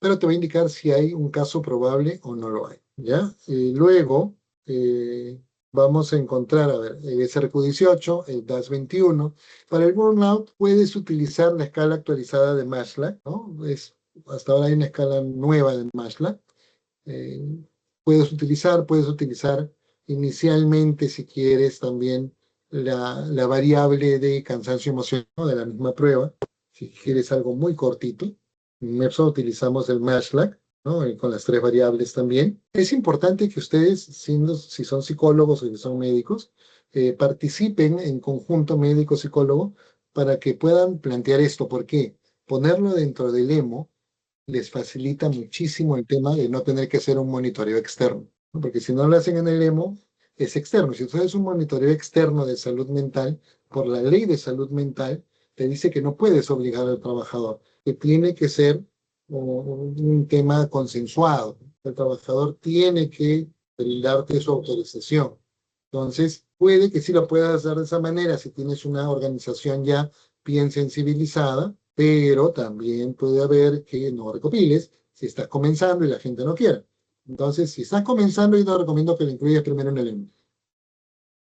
pero te va a indicar si hay un caso probable o no lo hay, ¿ya? Luego, vamos a encontrar, a ver, el SRQ-18, el DAS-21. Para el burnout puedes utilizar la escala actualizada de Maslach, ¿no? Hasta ahora hay una escala nueva de Maslach. Eh, puedes utilizar inicialmente, si quieres, también la variable de cansancio emocional, ¿no? De la misma prueba, si quieres algo muy cortito. En MEPSO utilizamos el Maslach, ¿no? Con las tres variables también. Es importante que ustedes, si son psicólogos o si son médicos, participen en conjunto médico-psicólogo para que puedan plantear esto. ¿Por qué? Ponerlo dentro del EMO les facilita muchísimo el tema de no tener que hacer un monitoreo externo, ¿no? Porque si no lo hacen en el EMO, es externo. Si tú haces un monitoreo externo de salud mental, por la ley de salud mental, te dice que no puedes obligar al trabajador, que tiene que ser un tema consensuado. El trabajador tiene que brindarte su autorización. Entonces, puede que sí lo puedas hacer de esa manera si tienes una organización ya bien sensibilizada, pero también puede haber que no recopiles si estás comenzando y la gente no quiere. Entonces, si estás comenzando, yo te recomiendo que lo incluyas primero en el email,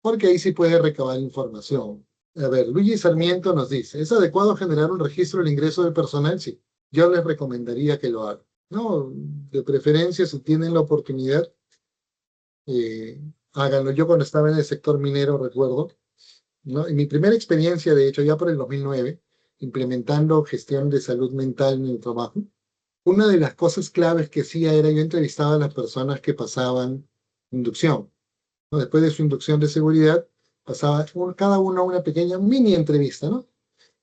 porque ahí sí puedes recabar información. A ver, Luigi Sarmiento nos dice, ¿es adecuado generar un registro del ingreso de personal? Sí, yo les recomendaría que lo hagan. No, de preferencia, si tienen la oportunidad, eh, háganlo. Yo cuando estaba en el sector minero, recuerdo, ¿no? En mi primera experiencia, de hecho, ya por el 2009, implementando gestión de salud mental en el trabajo, una de las cosas claves que hacía era yo entrevistaba a las personas que pasaban inducción, ¿no? Después de su inducción de seguridad, pasaba cada uno una pequeña mini entrevista, ¿no?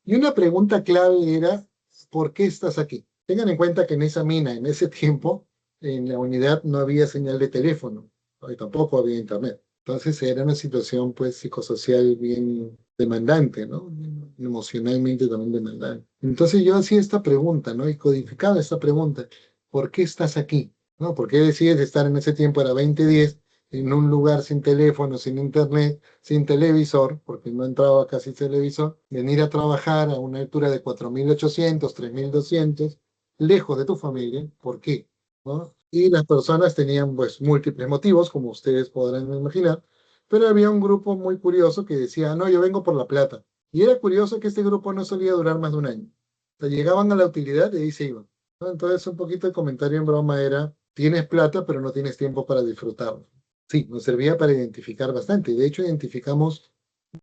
Y una pregunta clave era, ¿por qué estás aquí? Tengan en cuenta que en esa mina, en ese tiempo, en la unidad no había señal de teléfono, ¿no? Y tampoco había internet. Entonces era una situación pues psicosocial bien demandante, ¿no? Emocionalmente también demandante. Entonces yo hacía esta pregunta, ¿no? Y codificaba esta pregunta, ¿por qué estás aquí? ¿No? ¿Por qué decides estar en ese tiempo, era 2010, en un lugar sin teléfono, sin internet, sin televisor, porque no entraba casi televisor, venir a trabajar a una altura de 4.800, 3.200, lejos de tu familia? ¿Por qué? ¿No? Y las personas tenían pues múltiples motivos, como ustedes podrán imaginar, pero había un grupo muy curioso que decía, no, yo vengo por la plata. Y era curioso que este grupo no solía durar más de un año. O sea, llegaban a la utilidad y ahí se iban, ¿no? Entonces un poquito el comentario en broma era, tienes plata, pero no tienes tiempo para disfrutarlo. Sí, nos servía para identificar bastante. De hecho, identificamos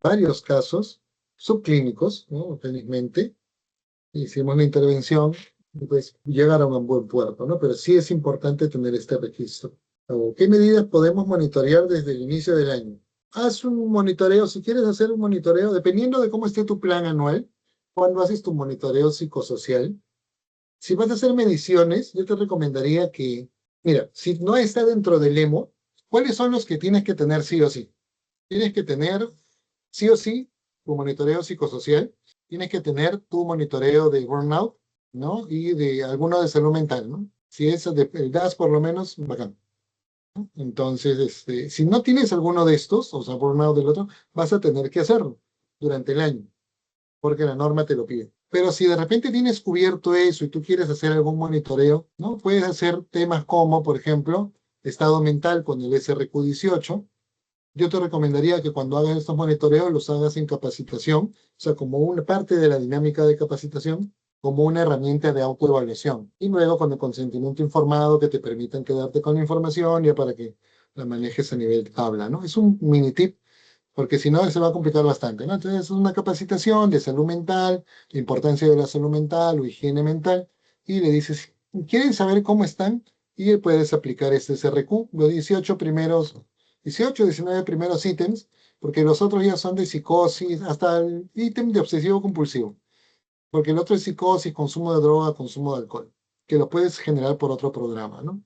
varios casos subclínicos, ¿no? Felizmente, hicimos la intervención y pues llegaron a un buen puerto, ¿no? Pero sí es importante tener este registro. ¿Qué medidas podemos monitorear desde el inicio del año? Haz un monitoreo, si quieres hacer un monitoreo, dependiendo de cómo esté tu plan anual, cuando haces tu monitoreo psicosocial. Si vas a hacer mediciones, yo te recomendaría que, mira, si no está dentro del EMO, ¿cuáles son los que tienes que tener sí o sí? Tienes que tener sí o sí tu monitoreo psicosocial, tienes que tener tu monitoreo de burnout, ¿no? Y de alguno de salud mental, ¿no? Si es el DAS por lo menos, bacán. Entonces, si no tienes alguno de estos, o sea, burnout del otro, vas a tener que hacerlo durante el año, porque la norma te lo pide. Pero si de repente tienes cubierto eso y tú quieres hacer algún monitoreo, ¿no? Puedes hacer temas como, por ejemplo, estado mental con el SRQ-18. Yo te recomendaría que cuando hagas estos monitoreos los hagas en capacitación, o sea, como una parte de la dinámica de capacitación, como una herramienta de autoevaluación. Y luego con el consentimiento informado que te permitan quedarte con la información ya para que la manejes a nivel tabla, ¿no? Es un mini tip, porque si no se va a complicar bastante, ¿no? Entonces es una capacitación de salud mental, la importancia de la salud mental o higiene mental, y le dices, ¿quieren saber cómo están? Y puedes aplicar este SRQ, los 18 primeros 18, 19 primeros ítems, porque los otros ya son de psicosis, hasta el ítem de obsesivo compulsivo, porque el otro es psicosis, consumo de droga, consumo de alcohol, que lo puedes generar por otro programa, ¿no?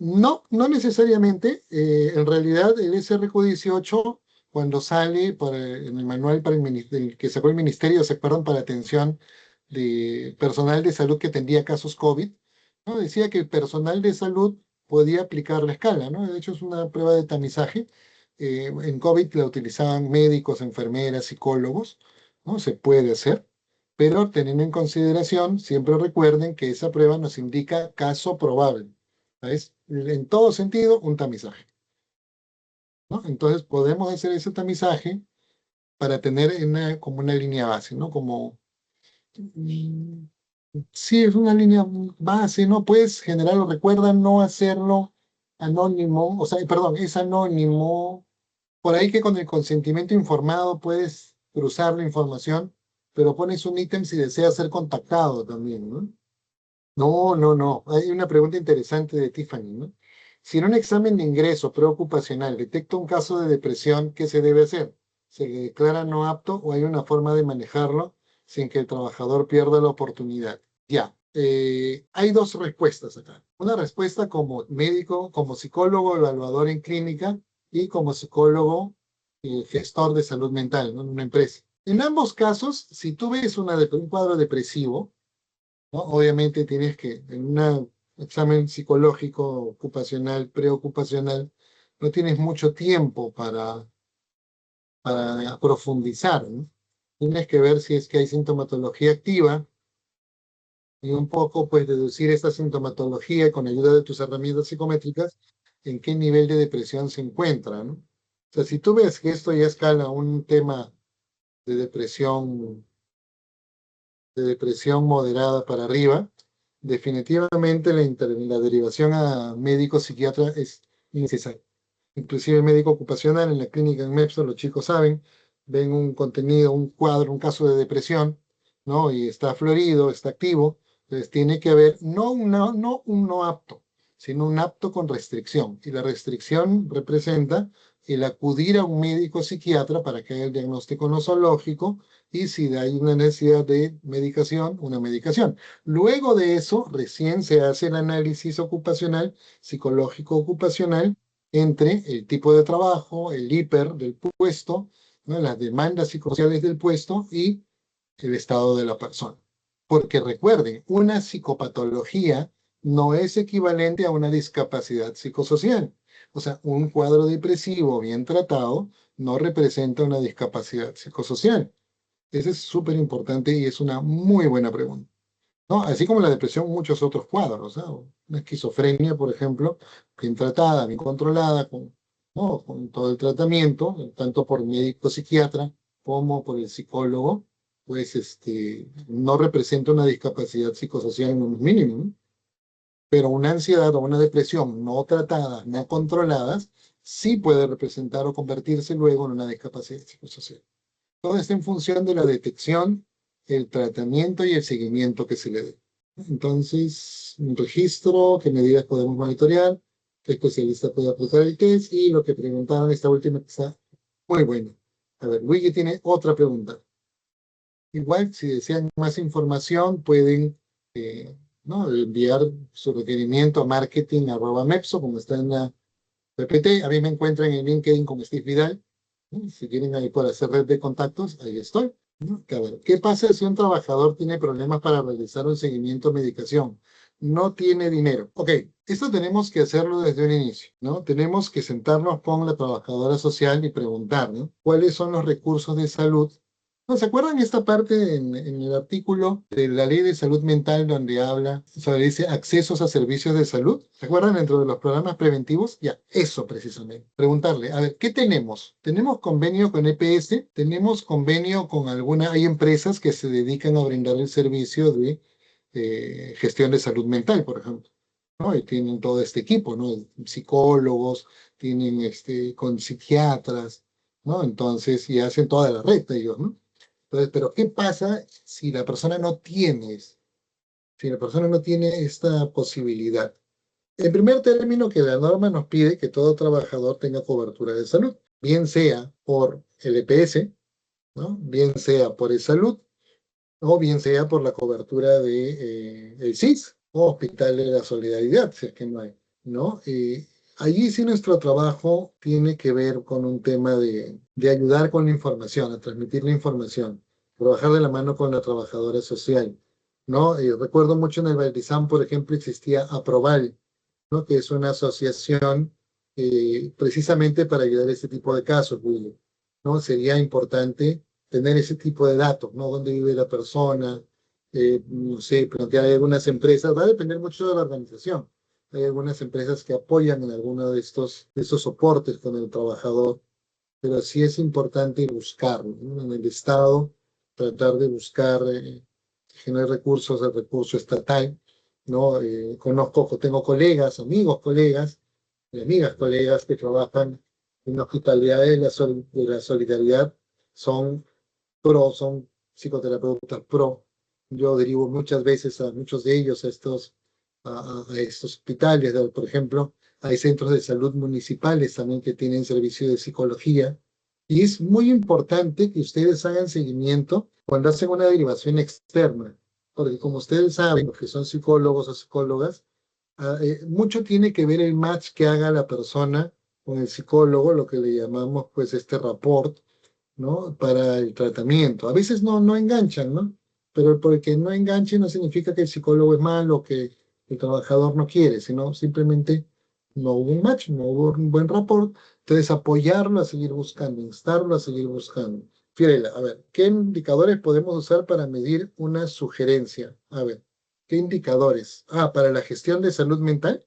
No, no necesariamente. En realidad, el SRQ-18, cuando sale en el manual para el que sacó el ministerio, ¿se acuerdan? Para atención de personal de salud que tendría casos COVID, ¿no? Decía que el personal de salud podía aplicar la escala, ¿no? De hecho, es una prueba de tamizaje. En COVID la utilizaban médicos, enfermeras, psicólogos, ¿no? Se puede hacer, pero teniendo en consideración, siempre recuerden que esa prueba nos indica caso probable. Es en todo sentido un tamizaje, ¿no? Entonces podemos hacer ese tamizaje para tener como una línea base, ¿no? Como, mm, sí, es una línea base, ¿no? Puedes generarlo, recuerda no hacerlo anónimo, o sea, perdón, es anónimo. Por ahí que con el consentimiento informado puedes cruzar la información, pero pones un ítem si deseas ser contactado también, ¿no? No, no, no. Hay una pregunta interesante de Tiffany, ¿no? Si en un examen de ingreso preocupacional detecta un caso de depresión, ¿qué se debe hacer? ¿Se le declara no apto o hay una forma de manejarlo sin que el trabajador pierda la oportunidad? Ya. Hay dos respuestas acá. Una respuesta como médico, como psicólogo evaluador en clínica y como psicólogo gestor de salud mental, ¿no? En una empresa. En ambos casos, si tú ves un cuadro depresivo, ¿no? Obviamente tienes que, en un examen psicológico, ocupacional, preocupacional, no tienes mucho tiempo para profundizar, ¿no? Tienes que ver si es que hay sintomatología activa y un poco, pues, deducir esta sintomatología con ayuda de tus herramientas psicométricas, en qué nivel de depresión se encuentra, ¿no? O sea, si tú ves que esto ya escala un tema de depresión moderada para arriba, definitivamente la derivación a médico psiquiatra es innecesaria. Inclusive médico ocupacional en la clínica en MEPSO, los chicos saben, ven un contenido, un cuadro, un caso de depresión, ¿no? Y está florido, está activo, entonces tiene que haber no un no apto, sino un apto con restricción. Y la restricción representa el acudir a un médico psiquiatra para que haga el diagnóstico nosológico y si hay una necesidad de medicación, una medicación. Luego de eso, recién se hace el análisis ocupacional, psicológico ocupacional, entre el tipo de trabajo, el hiper del puesto, ¿no? Las demandas psicosociales del puesto y el estado de la persona. Porque recuerden, una psicopatología no es equivalente a una discapacidad psicosocial. O sea, un cuadro depresivo bien tratado no representa una discapacidad psicosocial. Eso es súper importante y es una muy buena pregunta, ¿no? Así como la depresión, muchos otros cuadros, ¿no? Una esquizofrenia, por ejemplo, bien tratada, bien controlada, ¿no? Con todo el tratamiento, tanto por médico psiquiatra como por el psicólogo, pues no representa una discapacidad psicosocial en un mínimo, ¿no? Pero una ansiedad o una depresión no tratadas, no controladas, sí puede representar o convertirse luego en una discapacidad psicosocial. Todo está en función de la detección, el tratamiento y el seguimiento que se le dé. Entonces, un registro, qué medidas podemos monitorear, qué especialista puede aplicar el test y lo que preguntaron esta última que está muy buena. A ver, Luigi tiene otra pregunta. Igual, si desean más información, pueden ¿no? enviar su requerimiento a marketing@mepso, como está en la PPT. A mí me encuentran en LinkedIn como Steve Vidal. ¿No? Si quieren ahí por hacer red de contactos, ahí estoy. ¿No? Que a ver, ¿qué pasa si un trabajador tiene problemas para realizar un seguimiento de medicación? No tiene dinero. Ok, esto tenemos que hacerlo desde un inicio, ¿no? Tenemos que sentarnos con la trabajadora social y preguntar, ¿no? ¿Cuáles son los recursos de salud? ¿No se acuerdan esta parte en el artículo de la ley de salud mental donde habla sobre dice accesos a servicios de salud? ¿Se acuerdan dentro de los programas preventivos? Ya, eso precisamente. Preguntarle, a ver, ¿qué tenemos? ¿Tenemos convenio con EPS? ¿Tenemos convenio con alguna? Hay empresas que se dedican a brindar el servicio de gestión de salud mental, por ejemplo. ¿No? Y tienen todo este equipo, ¿no? Psicólogos, tienen con psiquiatras, ¿no? Entonces, y hacen toda la red de ellos, ¿no? Entonces, pero ¿qué pasa si la persona no tiene, si la persona no tiene esta posibilidad? En primer término, que la norma nos pide que todo trabajador tenga cobertura de salud, bien sea por el EPS, ¿no? Bien sea por salud o bien sea por la cobertura de el SIS o Hospital de la Solidaridad, si es que no hay, ¿no? Allí sí nuestro trabajo tiene que ver con un tema de ayudar con la información, a transmitir la información, trabajar de la mano con la trabajadora social, ¿no? Recuerdo mucho en el Baldizán, por ejemplo, existía Aproval, ¿no? Que es una asociación precisamente para ayudar a este tipo de casos, Willy, ¿no? Sería importante tener ese tipo de datos, ¿no? Dónde vive la persona, no sé, plantear algunas empresas, va a depender mucho de la organización. Hay algunas empresas que apoyan en alguno de estos soportes con el trabajador, pero sí es importante buscarlo, ¿no? En el Estado, tratar de buscar que no hay recursos, el recurso estatal, ¿no? Conozco, tengo colegas, amigos, colegas, y amigas, colegas que trabajan en la hospitalidad de la solidaridad, son son psicoterapeutas pro. Yo derivo muchas veces a muchos de ellos a estos hospitales, por ejemplo, hay centros de salud municipales también que tienen servicio de psicología. Y es muy importante que ustedes hagan seguimiento cuando hacen una derivación externa, porque como ustedes saben, los que son psicólogos o psicólogas, mucho tiene que ver el match que haga la persona con el psicólogo, lo que le llamamos pues este rapport, ¿no? Para el tratamiento. A veces no enganchan, ¿no? Pero porque no enganche no significa que el psicólogo es malo, que el trabajador no quiere, sino simplemente no hubo un match, no hubo un buen rapport. Entonces, apoyarlo a seguir buscando, instarlo a seguir buscando. Fiorella, a ver, ¿qué indicadores podemos usar para medir una sugerencia? A ver, ¿qué indicadores? Ah, para la gestión de salud mental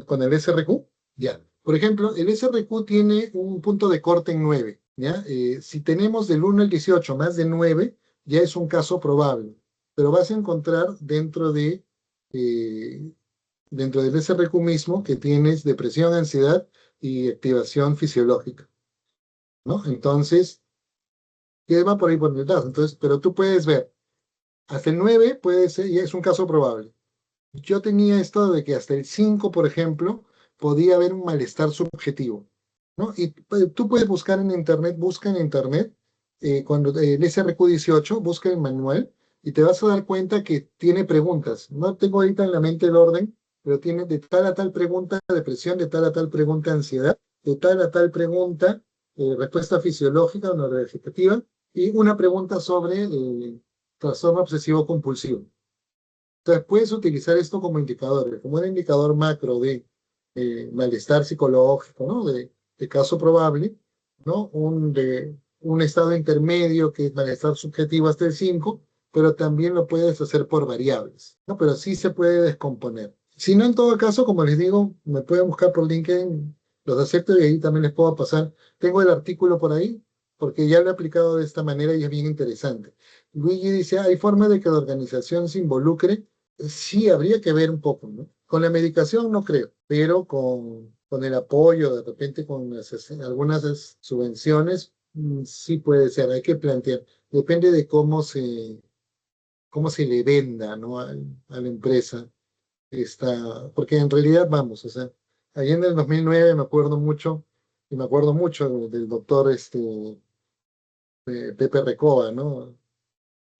con el SRQ. Ya. Por ejemplo, el SRQ tiene un punto de corte en 9. ¿Ya? Si tenemos del 1 al 18 más de 9, ya es un caso probable. Pero vas a encontrar eh, dentro del SRQ mismo que tienes depresión, ansiedad y activación fisiológica, ¿no? Entonces, ¿qué va por ahí por detrás? Entonces, pero tú puedes ver, hasta el 9 puede ser, y es un caso probable. Yo tenía esto de que hasta el 5, por ejemplo, podía haber un malestar subjetivo, ¿no? Y tú puedes buscar en internet, busca en internet cuando el SRQ-18, busca el manual y te vas a dar cuenta que tiene preguntas. No tengo ahorita en la mente el orden, pero tiene de tal a tal pregunta depresión, de tal a tal pregunta ansiedad, de tal a tal pregunta respuesta fisiológica o neurovegetativa y una pregunta sobre trastorno obsesivo compulsivo. Entonces puedes utilizar esto como indicador, como un indicador macro de malestar psicológico, ¿no? De caso probable, ¿no? Un estado intermedio que es malestar subjetivo hasta el 5, pero también lo puedes hacer por variables, ¿no? Pero sí se puede descomponer. Si no, en todo caso, como les digo, me pueden buscar por LinkedIn, los acepto y ahí también les puedo pasar. Tengo el artículo por ahí, porque ya lo he aplicado de esta manera y es bien interesante. Luigi dice, ¿hay forma de que la organización se involucre? Sí, habría que ver un poco, ¿no? Con la medicación no creo, pero con el apoyo, de repente con algunas subvenciones, sí puede ser, hay que plantear. Depende de cómo se le venda, ¿no? A la empresa. Porque en realidad, vamos, o sea, ahí en el 2009 me acuerdo mucho, y me acuerdo mucho del doctor Pepe Recoba, ¿no?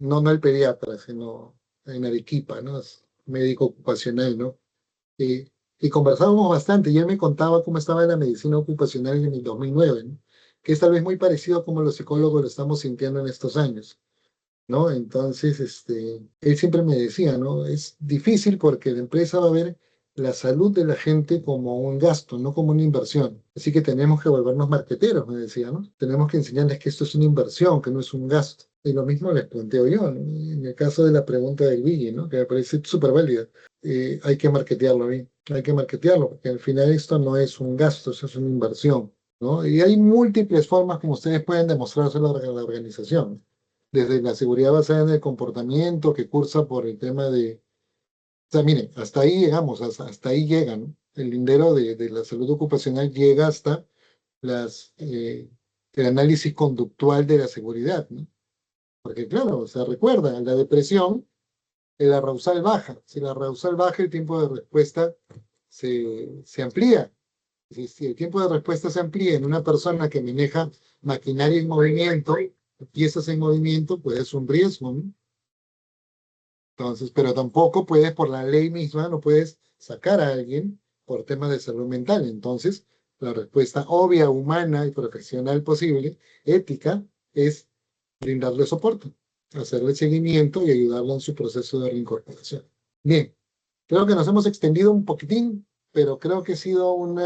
No el pediatra, sino en Arequipa, ¿no? Es médico ocupacional, ¿no? Y, y conversábamos bastante y él me contaba cómo estaba la medicina ocupacional en el 2009, ¿no? Que es tal vez muy parecido a como los psicólogos lo estamos sintiendo en estos años, ¿no? Entonces, él siempre me decía, ¿no? Es difícil porque la empresa va a ver la salud de la gente como un gasto, no como una inversión. Así que tenemos que volvernos marqueteros, me decía, ¿no? Tenemos que enseñarles que esto es una inversión, que no es un gasto. Y lo mismo les planteo yo, ¿no? En el caso de la pregunta del Luigi, ¿no? Que me parece súper válida. Hay que marketearlo bien, hay que marketearlo, porque al final esto no es un gasto, eso es una inversión, ¿no? Y hay múltiples formas como ustedes pueden demostrárselo a la organización desde la seguridad basada en el comportamiento que cursa por el tema de, o sea, miren, hasta ahí llegamos, hasta ahí llegan, ¿no? El lindero de la salud ocupacional llega hasta el análisis conductual de la seguridad, ¿no? Porque claro, o sea, recuerda, la depresión, el arousal baja. Si el arousal baja, el tiempo de respuesta se amplía. Si el tiempo de respuesta se amplía en una persona que maneja maquinaria en movimiento, piezas en movimiento, pues es un riesgo, ¿no? Entonces, pero tampoco puedes, por la ley misma, no puedes sacar a alguien por temas de salud mental. Entonces, la respuesta obvia, humana y profesional posible, ética, es brindarle soporte, hacerle seguimiento y ayudarlo en su proceso de reincorporación. Bien, creo que nos hemos extendido un poquitín, pero creo que ha sido un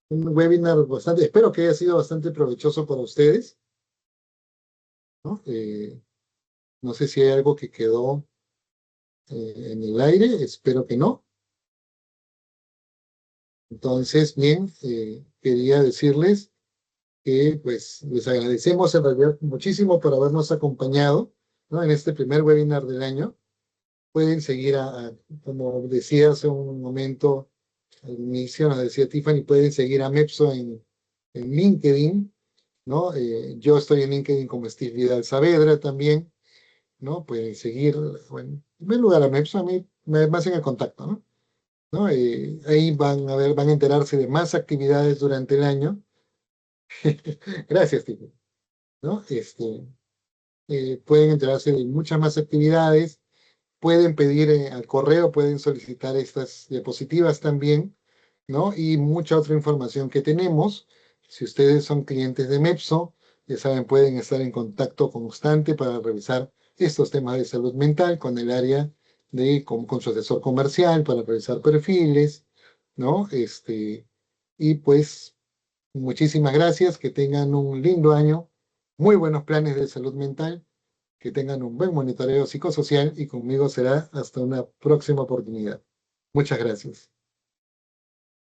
webinar bastante, espero que haya sido bastante provechoso para ustedes, ¿no? No sé si hay algo que quedó en el aire, espero que no. Entonces, bien, quería decirles que pues les agradecemos en realidad muchísimo por habernos acompañado, ¿no? En este primer webinar del año. Pueden seguir como decía hace un momento al inicio, nos decía Tiffany, pueden seguir a Mepso en LinkedIn, ¿no? Yo estoy en LinkedIn como Steve Vidal Saavedra también, ¿no? Pueden seguir, bueno, en primer lugar a Mepso, a mí me hacen el contacto, ¿no? ¿No? Ahí van a enterarse de más actividades durante el año. Gracias, Tito. ¿No? Pueden enterarse de muchas más actividades, pueden pedir al correo, pueden solicitar estas diapositivas también, ¿no? Y mucha otra información que tenemos. Si ustedes son clientes de Mepso, ya saben, pueden estar en contacto constante para revisar estos temas de salud mental con el área con su asesor comercial para revisar perfiles, ¿no? Y pues muchísimas gracias, que tengan un lindo año, muy buenos planes de salud mental, que tengan un buen monitoreo psicosocial y conmigo será hasta una próxima oportunidad. Muchas gracias.